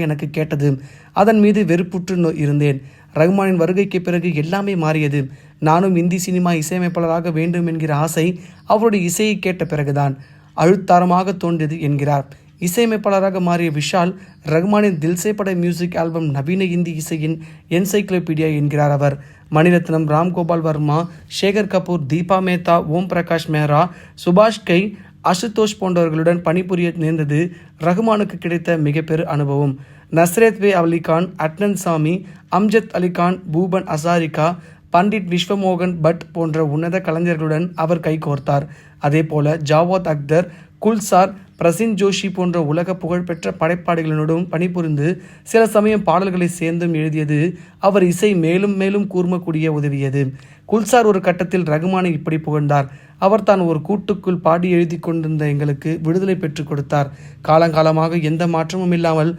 எனக்கு கேட்டது. அதன் மீது வெறுப்புற்று இருந்தேன். ரஹ்மானின் வருகைக்கு பிறகு எல்லாமே மாறியது. நானும் இந்தி சினிமா இசையமைப்பாளராக வேண்டும் என்கிற ஆசை அவருடைய இசையை கேட்ட பிறகுதான் அழுத்தாரமாக தோன்றியது என்கிறார். இசையமைப்பாளராக மாறிய விஷால் ரஹ்மானின் தில்சே பட மியூசிக் ஆல்பம் நவீன இந்தி இசையின் என்சைக்ளோபீடியா என்கிறார் அவர். மணிரத்னம், ராம்கோபால் வர்மா, சேகர் கபூர், தீபா மேத்தா, ஓம் பிரகாஷ் மெஹ்ரா, சுபாஷ் கை, அசுதோஷ் போன்றவர்களுடன் பணிபுரிய நேர்ந்தது ரஹ்மானுக்கு கிடைத்த மிகப்பெரும் அனுபவம். நஸ்ரத் வே அலிகான், அட்னன் சாமி, அம்ஜத் அலிகான், பூபன் ஹசாரிகா, பண்டிட் விஸ்வமோகன் பட் போன்ற உன்னத கலைஞர்களுடன் அவர் கைகோர்த்தார். அதேபோல ஜாவத் அக்தர், குல்சார், பிரசின் ஜோஷி போன்ற உலக புகழ்பெற்ற படைப்பாளிகளுடன் பணிபுரிந்து சில சமயம் பாடல்களை சேர்ந்தும் எழுதியது அவர் இசை மேலும் மேலும் கூர்மக்கூடிய உதவியது. குல்சார் ஒரு கட்டத்தில் ரஹ்மானை இப்படி புகழ்ந்தார்: அவர் தான் ஒரு கூட்டுக்குள் பாடி எழுதி கொண்டிருந்த எங்களுக்கு விடுதலை பெற்றுக் கொடுத்தார். காலங்காலமாக எந்த மாற்றமும் இல்லாமல்